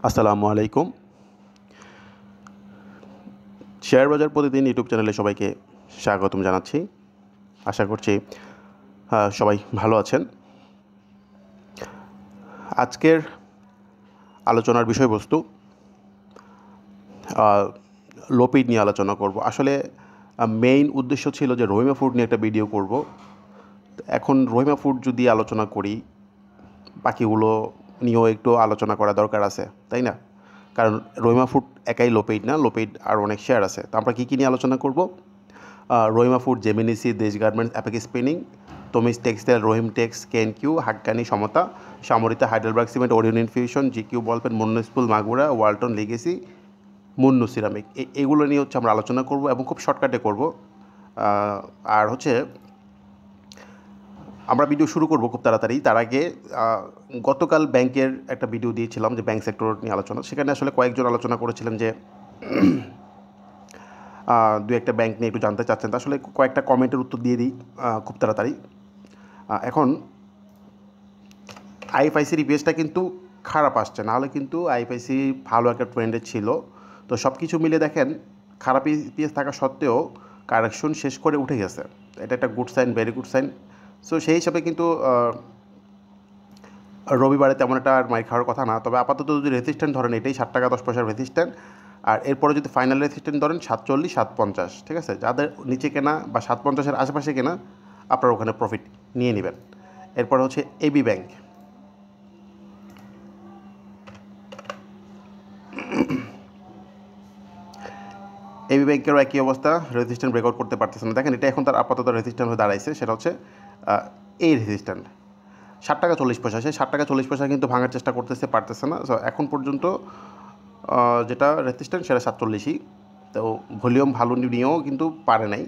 আসসালামু আলাইকুম। শেয়ার বাজার প্রতিদিন ইউটিউব চ্যানেলে সবাইকে স্বাগতম জানাচ্ছি। আশা করছি সবাই ভালো আছেন। আজকের আলোচনার বিষয়বস্তু লোপিড নিয়ে আলোচনা করব। আসলে মেইন উদ্দেশ্য ছিল যে রহিমা ফুড নিয়ে একটা ভিডিও করব। এখন রহিমা ফুড যদি আলোচনা করি, বাকিগুলো নিয়েও একটু আলোচনা করা দরকার আছে, তাই না? কারণ রহিমা ফুড একাই লোপিড না, লোপিড আর অনেক শেয়ার আছে। তো আমরা কী কী নিয়ে আলোচনা করব? রহিমা ফুড, জেমিনিসি, Desh garments, Apex spinning, Tamiz textile, Rahim tex, KNQ, Haqqani, Samata, Samorita, Heidelberg cement, Orion infusion, GQ ballpen, মুন্নুস্পুল, Magura, Walton legacy, Monno ceramic. এগুলো নিয়ে হচ্ছে আমরা আলোচনা করব এবং খুব শর্টকাটে করব। আর হচ্ছে আমরা ভিডিও শুরু করব খুব তাড়াতাড়ি। তার আগে গতকাল ব্যাংকের একটা ভিডিও দিয়েছিলাম যে ব্যাংক সেক্টর নিয়ে আলোচনা। সেখানে আসলে কয়েকজন আলোচনা করেছিলেন যে দু একটা ব্যাংক নিয়ে একটু জানতে চাচ্ছেন। আসলে কয়েকটা কমেন্টের উত্তর দিয়ে দিই খুব তাড়াতাড়ি। এখন আইএফআইসির ইপিএসটা কিন্তু খারাপ আসছে, নাহলে কিন্তু আইএফআইসি ভালো একটা ট্রেন্ডে ছিল। তো সব কিছু মিলে দেখেন খারাপ ইপিএস থাকা সত্ত্বেও কারেকশন শেষ করে উঠে গেছে। এটা একটা good sign, very good sign. So সেই হিসাবে কিন্তু রবিবারে তেমন একটা আর মাইর খাওয়ার কথা না। তবে আপাতত যদি রেজিস্ট্যান্ট ধরেন, এটাই 7 টাকা 10 পয়সার রেজিস্ট্যান্ট। আর এরপরে যদি ফাইনাল রেজিস্ট্যান্ট ধরেন 47, 750, ঠিক আছে? যাদের নিচে কেনা বা 750-এর আশেপাশে কেনা, আপনারা ওখানে প্রফিট নিয়ে নেবেন। এরপর হচ্ছে এবি ব্যাংক। এবি ব্যাংকেরও একই অবস্থা, রেজিস্ট্যান্ট ব্রেকআউট করতে পারতেছে না। দেখেন এটা এখন তার আপাতত রেজিস্ট্যান্ট হয়ে দাঁড়াইছে, সেটা হচ্ছে এই রেজিস্ট্যান্ট 7 টাকা 40 পয়সা। সেই 7 টাকা 40 পয়সা কিন্তু ভাঙার চেষ্টা করতেছে, পারতেছে না। সো এখন পর্যন্ত যেটা রেজিস্ট্যান্ট সেটা 47ই। তো ভলিউম ভালো নিয়েও কিন্তু পারে নাই।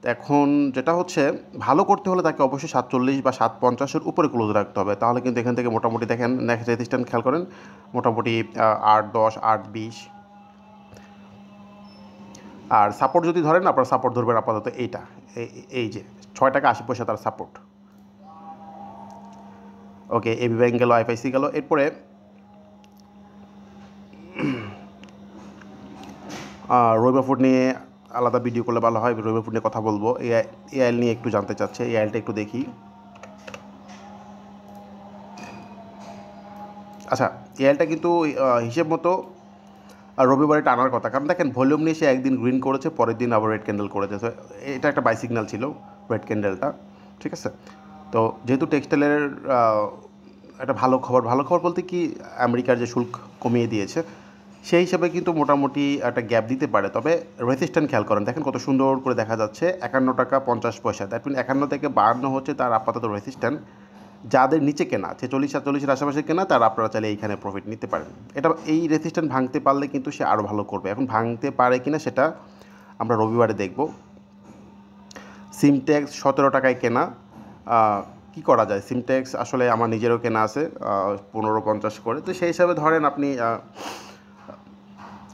তো এখন যেটা হচ্ছে, ভালো করতে হলে তাকে অবশ্যই 47 বা 750-এর উপরে ক্লোজ রাখতে হবে। তাহলে কিন্তু এখান থেকে মোটামুটি দেখেন নেক্সট রেজিস্ট্যান্ট খেয়াল করেন, মোটামুটি 8-10, 8-20। আর সাপোর্ট যদি ধরেন, আপনার সাপোর্ট ধরবেন আপাতত এইটা, এই যে 6 টাকা 80 পয়সা তার সাপোর্ট। ওকে, এবি ব্যাংক গেল, আইএফআইসি গেল। এরপরে রহিমা ফুড নিয়ে আলাদা ভিডিও করলে ভালো হয়। রহিমা ফুড নিয়ে কথা বলবো। এই আইল নিয়ে একটু জানতে চাচ্ছে, এই আইলটা একটু দেখি। আচ্ছা, এই আইলটা কিন্তু হিসেব মতো রবিবারে টানার কথা। কারণ দেখেন ভলিউম নিয়ে সে একদিন গ্রিন করেছে, পরের দিন আবার রেড ক্যান্ডেল করেছে। তো এটা একটা বাই সিগন্যাল ছিল, রেড ক্যান্ডেলটা, ঠিক আছে? তো যেহেতু টেক্সটাইলের একটা ভালো খবর বলতে কি, আমেরিকার যে শুল্ক কমিয়ে দিয়েছে, সেই হিসাবে কিন্তু মোটামুটি একটা গ্যাপ দিতে পারে। তবে রেজিস্ট্যান্ট খেয়াল করেন, দেখেন কত সুন্দর করে দেখা যাচ্ছে, 51 টাকা 50 পয়সা। দ্যাট মিন 51 থেকে 52 হচ্ছে তার আপাতত রেজিস্ট্যান্ট। যাদের নিচে কেনা 46-47-এর আশেপাশে কেনা, তারা আপনারা চাইলে এইখানে প্রফিট নিতে পারেন। এটা এই রেজিস্ট্যান্ট ভাঙতে পারলে কিন্তু সে আরও ভালো করবে। এখন ভাঙতে পারে কিনা সেটা আমরা রবিবারে দেখব। সিমটেক্স 17 টাকায় কেনা। কি করা যায়, সিমটেক্স আসলে আমার নিজেরও কেনা আছে 15.50 করে। তো সেই হিসাবে ধরেন আপনি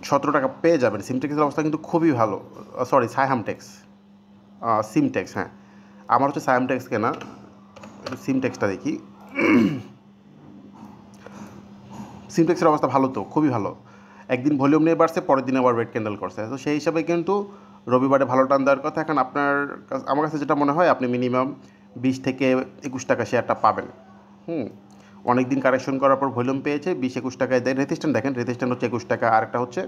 17 টাকা পেয়ে যাবেন। সিমটেক্সের অবস্থা কিন্তু খুবই ভালো। সরি, সাইহামটেক্স, সিমটেক্স, হ্যাঁ আমার হচ্ছে সাইহামটেক্স কেনা। সিমটেক্সটা দেখি। সিমটেক্সের অবস্থা ভালো, তো খুবই ভালো। একদিন ভলিউম নিয়ে বাড়ছে, পরের দিন আবার রেড ক্যান্ডেল করছে। তো সেই হিসাবে কিন্তু রবিবারে ভালো টান দেওয়ার কথা। এখন আমার কাছে যেটা মনে হয়, আপনি মিনিমাম 20 থেকে 21 টাকা শেয়ারটা পাবেন। অনেক দিন কারেকশন করার পর ভলিউম পেয়েছে, 20-21 টাকায় দেয় রেজিস্ট্যান্ট। দেখেন রেজিস্ট্যান্ট হচ্ছে 21 টাকা, আর একটা হচ্ছে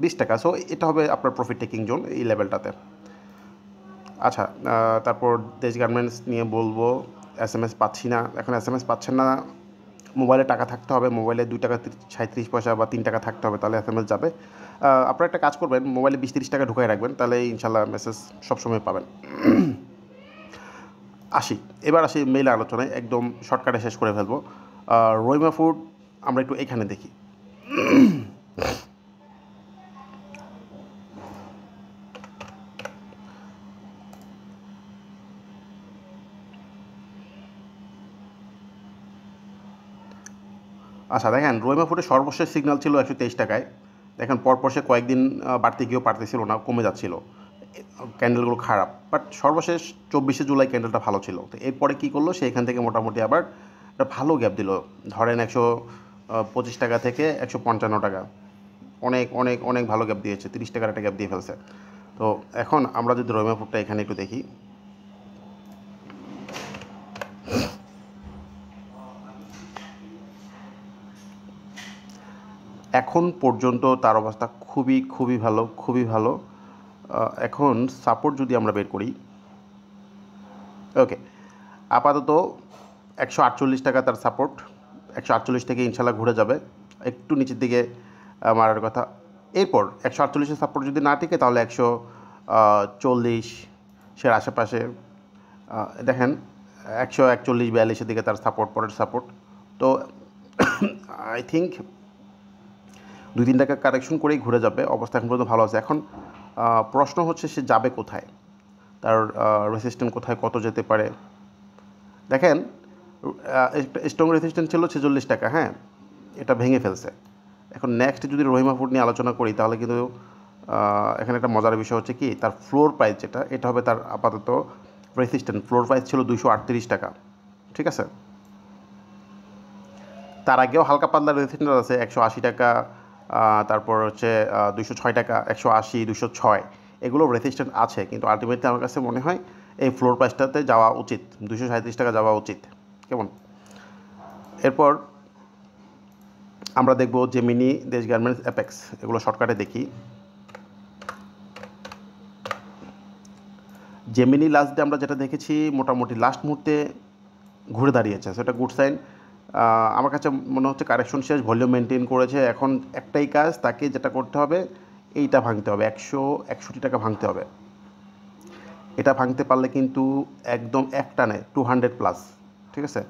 20 টাকা। সো এটা হবে আপনার প্রফিট টেকিং জোন এই লেভেলটাতে। আচ্ছা, তারপর দেশ গার্মেন্টস নিয়ে বলবো। এসএমএস পাচ্ছি না, এখন এসএমএস পাচ্ছেন না। মোবাইলে টাকা থাকতে হবে, মোবাইলে 2 টাকা 37 পয়সা বা 3 টাকা থাকতে হবে, তাহলে এসএমএস যাবে। আপনারা একটা কাজ করবেন, মোবাইলে 20-30 টাকা ঢুকাই রাখবেন, তাহলে ইনশাল্লাহ মেসেজ সবসময় পাবেন। এবার আসি মেইল আলোচনায়, একদম শর্টকাটে শেষ করে ফেলবো। রহিমা ফুড আমরা একটু এখানে দেখি। আচ্ছা দেখেন, রহিমা ফুডের সর্বশেষ সিগন্যাল ছিল 123 টাকায়। দেখেন পরপর সে কয়েকদিন বাড়তে গিয়েও পারতেছিল না, কমে যাচ্ছিল, ক্যান্ডেলগুলো খারাপ। বাট সর্বশেষ 24শে জুলাই ক্যান্ডেলটা ভালো ছিল। তো এরপরে কী করলো, সে এখান থেকে মোটামুটি আবার একটা ভালো গ্যাপ দিল। ধরেন 25 টাকা থেকে 155 টাকা, অনেক অনেক অনেক ভালো গ্যাপ দিয়েছে, 30 টাকার একটা গ্যাপ দিয়ে ফেলছে। তো এখন আমরা যদি রহিমা ফুডটা এখানে একটু দেখি, এখন পর্যন্ত তার অবস্থা খুবই খুবই ভালো, খুবই ভালো। এখন সাপোর্ট যদি আমরা বের করি, ওকে, আপাতত 148 টাকা তার সাপোর্ট, 148 থেকে ইনশাল্লাহ ঘুরে যাবে, একটু নিচের দিকে মারার কথা। এরপর 148-এর সাপোর্ট যদি না টিকে তাহলে 140-এর আশেপাশে দেখেন, 141-42-এর দিকে তার সাপোর্ট, পরের সাপোর্ট। তো আই থিঙ্ক 2-3 টাকা কারেকশন করেই ঘুরে যাবে, অবস্থা এখন পর্যন্ত ভালো আছে। এখন প্রশ্ন হচ্ছে সে যাবে কোথায়, তার রেসিস্ট্যান্ট কোথায়, কত যেতে পারে। দেখেন, স্ট্রং রেসিস্ট্যান্ট ছিল 46 টাকা, হ্যাঁ, এটা ভেঙে ফেলছে। এখন নেক্সট যদি রহিমা ফুড নিয়ে আলোচনা করি তাহলে কিন্তু এখানে একটা মজার বিষয় হচ্ছে কি, তার ফ্লোর প্রাইস যেটা, এটা হবে তার আপাতত রেসিস্ট্যান্ট। ফ্লোর প্রাইস ছিল 238 টাকা, ঠিক আছে। তার আগেও হালকা পাতলা রেসিস্ট্যান্ট আছে 180 টাকা, তারপর হচ্ছে 206 টাকা, 180, 206, এগুলো রেসিস্ট্যান্ট আছে। কিন্তু আলটিমেটলি আমার কাছে মনে হয় এই ফ্লোর প্রাইসটাতে যাওয়া উচিত, 237 টাকা যাওয়া উচিত, কেমন। এরপর আমরা দেখব জেমিনি, দেশ গার্মেন্টস, অ্যাপেক্স, এগুলো শর্টকাটে দেখি। জেমিনি লাস্ট ডে আমরা যেটা দেখেছি মোটামুটি লাস্ট মুহূর্তে ঘুরে দাঁড়িয়েছে, সেটা গুড সাইন। আমার কাছে মনে হচ্ছে কারেকশন শেষ, ভলিউম মেনটেন করেছে। এখন একটাই কাজ, তাকে যেটা করতে হবে এইটা ভাঙতে হবে, 161 টাকা ভাঙতে হবে। এটা ভাঙতে পারলে কিন্তু একদম একটানে 200+, ঠিক আছে।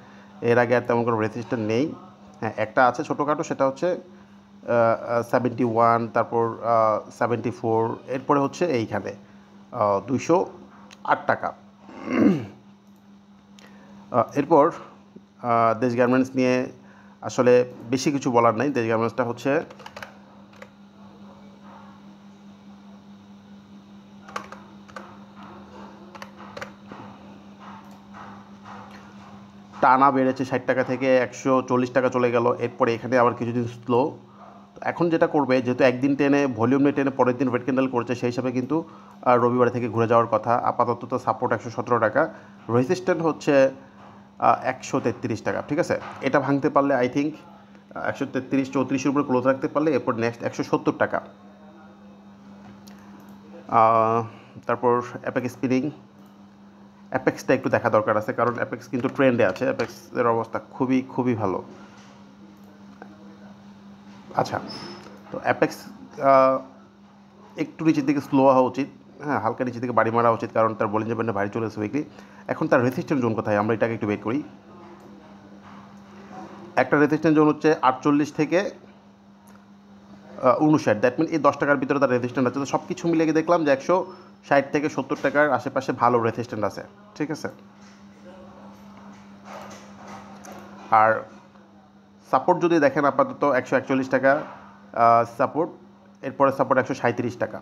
এর আগে আর তেমন কোনো রেজিস্ট্যান্ট নেই, হ্যাঁ একটা আছে ছোটোখাটো, সেটা হচ্ছে 71, তারপর 74, এরপরে হচ্ছে এইখানে 208 টাকা। এরপর দেশ গার্মেন্টস নিয়ে আসলে বেশি কিছু বলার নাই। দেশ গার্মেন্টসটা হচ্ছে টানা বেড়েছে, 60 টাকা থেকে 140 টাকা চলে গেল, এরপরে এখানে আবার কিছুদিন স্লো। এখন যেটা করবে, যেহেতু একদিন টেনে ভলিউম নিয়ে টেনে পরের দিন রেড ক্যান্ডেল করছে, সেই হিসাবে কিন্তু রবিবার থেকে ঘুরে যাওয়ার কথা। আপাতত তো সাপোর্ট 117 টাকা, রেজিস্ট্যান্ট হচ্ছে 133 টাকা, ঠিক আছে। এটা ভাঙতে পারলে আই থিঙ্ক 133-34-এর উপরে ক্লোজ রাখতে পারলে এরপর নেক্সট 170 টাকা। তারপর অ্যাপেক্স স্পিনিং, অ্যাপেক্সটা একটু দেখা দরকার আছে, কারণ অ্যাপেক্স কিন্তু ট্রেন্ডে আছে, অ্যাপেক্সের অবস্থা খুবই খুবই ভালো। আচ্ছা, তো অ্যাপেক্স একটু নিচের দিকে স্লো হওয়া উচিত, হ্যাঁ, হালকা নিচের দিকে বাড়ি মারা উচিত, কারণ তার বোলিং ব্যান্ডে ভারী চলে এসে উইকলি। এখন তার রেজিস্ট্যান্ট জোন কোথায়, আমরা এটাকে একটু ওয়েট করি। একটা রেজিস্ট্যান্ট জোন হচ্ছে 48 থেকে 59, দ্যাট মিন এই 10 টাকার ভিতরে তার রেজিস্ট্যান্ট আছে। তো সব কিছু মিলিয়ে দেখলাম যে 160 থেকে 70 টাকার আশেপাশে ভালো রেজিস্ট্যান্ট আছে, ঠিক আছে। আর সাপোর্ট যদি দেখেন আপাতত 141 টাকা সাপোর্ট, এরপরে সাপোর্ট 137 টাকা।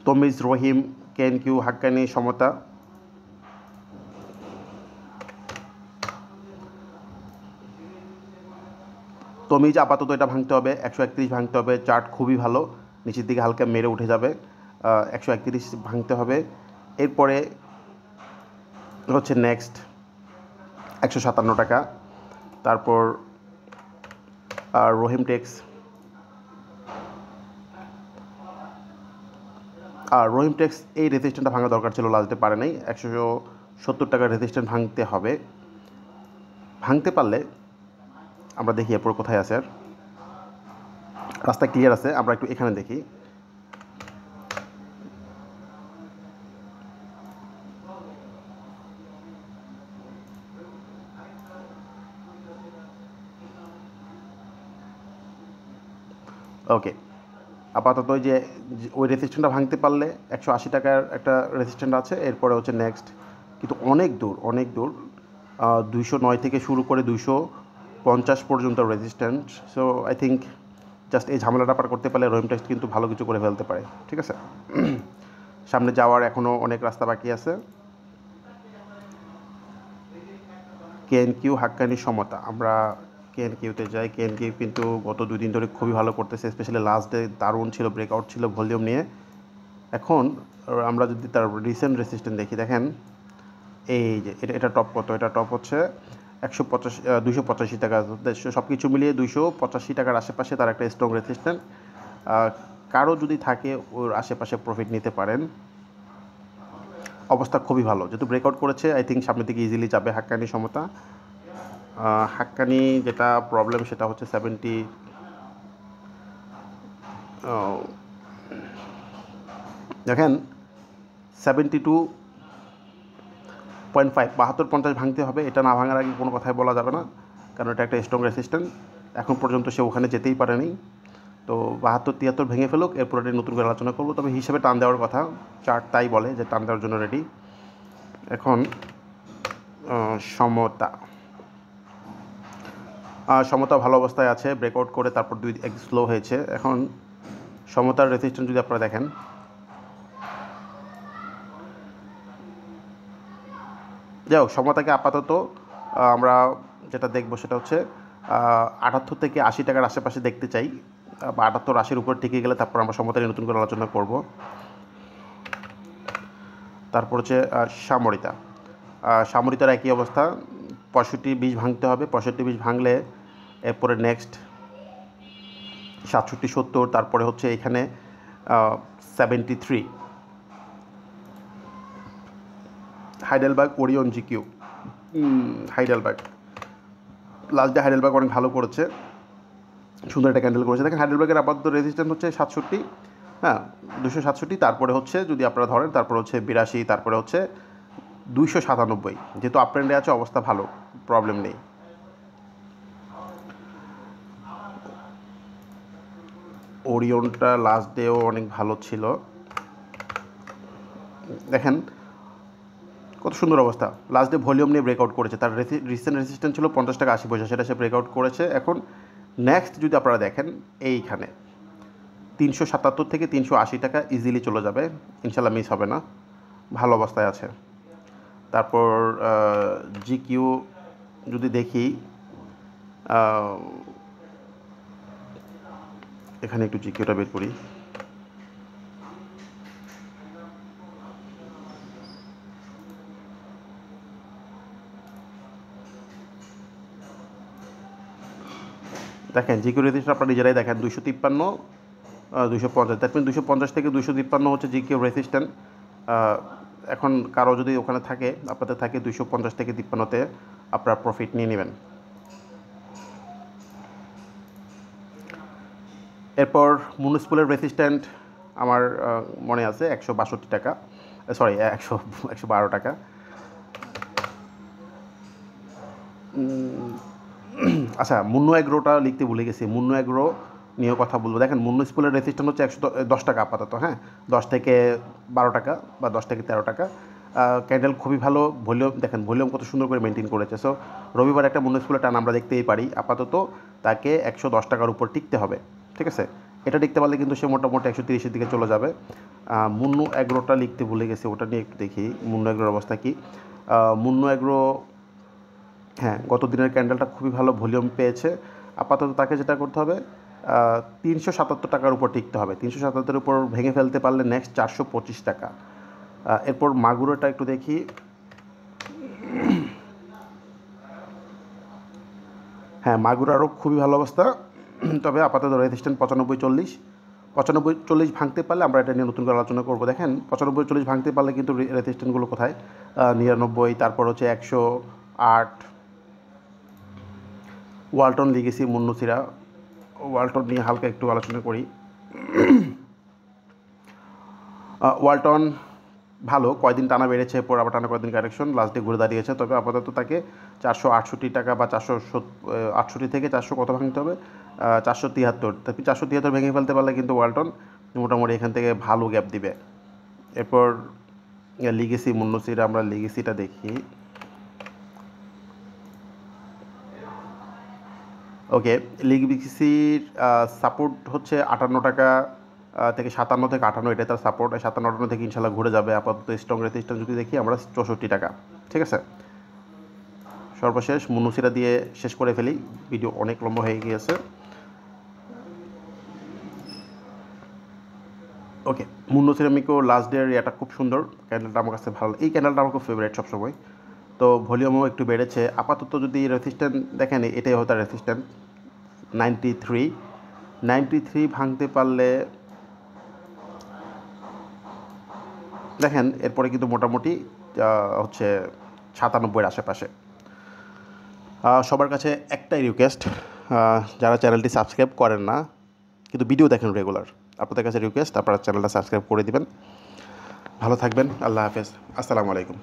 তমিজ, রহিম, কেন কিউ, হাক্কানি, সমতা, তমিজ আপাতত এটা ভাঙতে হবে, 131 ভাঙতে হবে। চার্ট খুবই ভালো, নিচের দিকে হালকা মেরে উঠে যাবে, 131 ভাঙতে হবে। এরপরে হচ্ছে নেক্সট 157 টাকা। তারপর রহিম টেক্স, রহিম টেক্স এই রেজিস্ট্যান্টটা ভাঙা দরকার ছিল, লাস্টে পারে নাই। 170 টাকার রেজিস্ট্যান্ট ভাঙতে হবে। ভাঙতে পারলে আমরা দেখি এরপর কোথায় আছে, আর রাস্তা ক্লিয়ার আছে, আমরা একটু এখানে দেখি। ওকে, আপাতত ওই যে ওই রেজিস্ট্যান্টটা ভাঙতে পারলে 180 টাকার একটা রেজিস্ট্যান্ট আছে, এরপরে হচ্ছে নেক্সট, কিন্তু অনেক দূর, অনেক দূর, 209 থেকে শুরু করে 250 পর্যন্ত resistant. So I think just এই ঝামেলাটা পার করতে পারলে রহিম টেক্সট কিন্তু ভালো কিছু করে ফেলতে পারে, ঠিক আছে। সামনে যাওয়ার এখনও অনেক রাস্তা বাকি আছে। কেএনকিউ হাক্কানি সমতা, আমরা কেএনকিউতে যাই। কেএনকিউ কিন্তু গত 2 দিন ধরে খুবই ভালো করতেছে, স্পেশালি লাস্ট ডে দারুণ ছিল, ব্রেকআউট ছিল ভলিউম নিয়ে। এখন আমরা যদি তার রিসেন্ট রেসিস্ট্যান্স দেখি, দেখেন এই যে এটা টপ কত, এটা টপ হচ্ছে 285 টাকা। সব কিছু মিলিয়ে 285 টাকার আশেপাশে তার একটা স্ট্রং রেসিস্ট্যান্স। কারো যদি থাকে ওর আশেপাশে প্রফিট নিতে পারেন, অবস্থা খুবই ভালো। যেহেতু ব্রেকআউট করেছে, আই থিঙ্ক সামনের দিকে ইজিলি যাবে হাক্কানি সমতা। হাক্কানি যেটা প্রবলেম সেটা হচ্ছে 70, দেখেন 72.5, 72-50 ভাঙতে হবে। এটা না ভাঙার আগে কোনো কথাই বলা যাবে না, কারণ এটা একটা স্ট্রং রেসিস্ট্যান্স। এখন পর্যন্ত সে ওখানে যেতেই পারেনি। তো 72-73 ভেঙে ফেলুক, এরপর এটা নতুন করে আলোচনা করবো। তবে হিসাবে টান দেওয়ার কথা, চার্ট তাই বলে যে টান দেওয়ার জন্য রেডি। এখন সমতা, সমতা ভালো অবস্থায় আছে, ব্রেকআউট করে তারপর এক স্লো হয়েছে। এখন সমতার রেসিস্ট্যান্স যদি আপনারা দেখেন, যাই হোক, সমতাকে আপাতত আমরা যেটা দেখবো সেটা হচ্ছে 78 থেকে 80 টাকার আশেপাশে দেখতে চাই, বা 78-80-র উপর টিকে গেলে তারপর আমরা সমতা নিয়ে নতুন করে আলোচনা করব। তারপর হচ্ছে সামরিতা, সামরিতার একই অবস্থা, 65-20 ভাঙতে হবে। 65-20 ভাঙলে এরপরে নেক্সট 67-70, তারপরে হচ্ছে এখানে 73। Heidelberg, Orion, GQ. Heidelberg last day Heidelberg অনেক ভালো করেছে, সুন্দর একটা ক্যান্ডেল করেছে। দেখেন হাইডেলবার্গের আপাতত রেজিস্ট্যান্স হচ্ছে 67, হ্যাঁ 267। তারপরে হচ্ছে যদি আপনারা ধরেন, তারপরে হচ্ছে 82, তারপরে হচ্ছে 297। যেহেতু আপ ট্রেন্ডে আছে, অবস্থা ভালো, প্রবলেম নেই। ওরিয়নটা লাস্ট ডেও অনেক ভালো ছিল, দেখেন কত সুন্দর অবস্থা। লাস্ট ডে ভলিউম নিয়ে ব্রেকআউট করেছে, তার রিসেন্ট রেজিস্ট্যান্স ছিল 50 টাকা 80 পয়সা, সেটা সে ব্রেকআউট করেছে। এখন নেক্সট যদি আপনারা দেখেন, এইখানে 377 থেকে 380 টাকা ইজিলি চলে যাবে, ইনশাল্লাহ মিস হবে না, ভালো অবস্থায় আছে। তারপর জিকিউ যদি দেখি, এখানে একটু জিকিউটা বের করি। দেখেন জিকিউ রেজিস্ট্যান্স আপনারা নিজেরাই দেখেন, 253, 250। দ্যাট মিন 250 থেকে 253 হচ্ছে জিকিউ রেজিস্ট্যান্স। এখন কারো যদি ওখানে থাকে, আপনাদের থাকে 250 থেকে 53তে আপনারা প্রফিট নিয়ে নেবেন। এরপর মুনিসিপ্যালের রেজিস্ট্যান্ট আমার মনে আছে 162 টাকা, সরি 112 টাকা। আচ্ছা, মুন্নু এগ্রোটা লিখতে ভুলে গেছি, মুন্নু এগ্রো নিয়েও কথা বলবো। দেখেন মুনিসিপ্যালের রেজিস্ট্যান্স হচ্ছে 110 টাকা আপাতত, হ্যাঁ 10 থেকে 12 টাকা বা 10 থেকে 13 টাকা। ক্যান্ডেল খুবই ভালো, ভলিউম দেখেন, ভলিউম কত সুন্দর করে মেনটেন করেছে। সো রবিবার একটা মুনিসিপ্যালের টান আমরা দেখতেই পারি। আপাতত তাকে 110 টাকার উপর টিকতে হবে, ঠিক আছে। এটা টিকতে পারলে কিন্তু সে মোটামুটি 130-এর দিকে চলে যাবে। মুন্নু এগ্রোটা লিখতে ভুলে গেছি, ওটা নিয়ে একটু দেখি মুন্নু এগ্রোর অবস্থা কী। মুন্নু এগ্রো, হ্যাঁ গত দিনের ক্যান্ডেলটা খুবই ভালো ভলিউম পেয়েছে। আপাতত তাকে যেটা করতে হবে, 377 টাকার উপর টিকতে হবে। 377-এর উপর ভেঙে ফেলতে পারলে নেক্সট 425 টাকা। এরপর মাগুরোটা একটু দেখি, হ্যাঁ মাগুরারও খুবই ভালো অবস্থা, তবে আপাতত রেজিস্ট্যান্স 95-40। 95-40 ভাঙতে পারলে আমরা এটা নিয়ে নতুন করে আলোচনা করবো। দেখেন 95-40 ভাঙতে পারলে কিন্তু রেজিস্ট্যান্সগুলো কোথায়, 99, তারপর হচ্ছে 108। ওয়ালটন লিগেসি, মুন্নুসিরা, ওয়ালটন নিয়ে হালকা একটু আলোচনা করি। ওয়ালটন ভালো, কয়দিন টানা বেড়েছে, এরপর আবার টানা কয়দিন কারেকশন, লাস্ট ডে ঘুরে দাঁড়িয়েছে। তবে আপাতত তাকে 468 টাকা বা 468 থেকে 400 কত ভাঙতে হবে, 473। তারপর 473 ভেঙে ফেলতে পারলে কিন্তু ওয়ালটন মোটামুটি এখান থেকে ভালো গ্যাপ দিবে। এরপর লিগেসি, মুন্নুসিরা, আমরা লিগেসিটা দেখি। ওকে, লিগেসির সাপোর্ট হচ্ছে 58 টাকা থেকে 57 থেকে 58, এটাই তার সাপোর্ট। 57-58 থেকে ইনশাল্লাহ ঘুরে যাবে। আপাতত স্ট্রং রেজিস্ট্যান্স যদি দেখি আমরা 64 টাকা, ঠিক আছে সর্বশেষ মুন্নুসিরা দিয়ে শেষ করে ফেলি, ভিডিও অনেক লম্বা হয়ে গিয়েছে। ওকে, মুন্নো সিরামিকো লাস্ট ডের এটা খুব সুন্দর, ক্যান্ডেলটা আমার কাছে ভালো, এই ক্যান্ডেলটা আমার খুব ফেভারিট সবসময়। তো ভলিউমও একটু বেড়েছে আপাতত। যদি রেসিস্ট্যান্ট দেখেন, এটাই হয়তো রেসিস্ট্যান্ট 93 ভাঙতে পারলে দেখেন এরপরে কিন্তু মোটামুটি হচ্ছে 97-এর আশেপাশে। সবার কাছে একটাই রিকোয়েস্ট, যারা চ্যানেলটি সাবস্ক্রাইব করেন না কিন্তু ভিডিও দেখেন রেগুলার, আপনাদের কাছে রিকোয়েস্ট আপনারা চ্যানেলটা সাবস্ক্রাইব করে দিবেন। ভালো থাকবেন, আল্লাহ হাফেজ, আসসালামু আলাইকুম।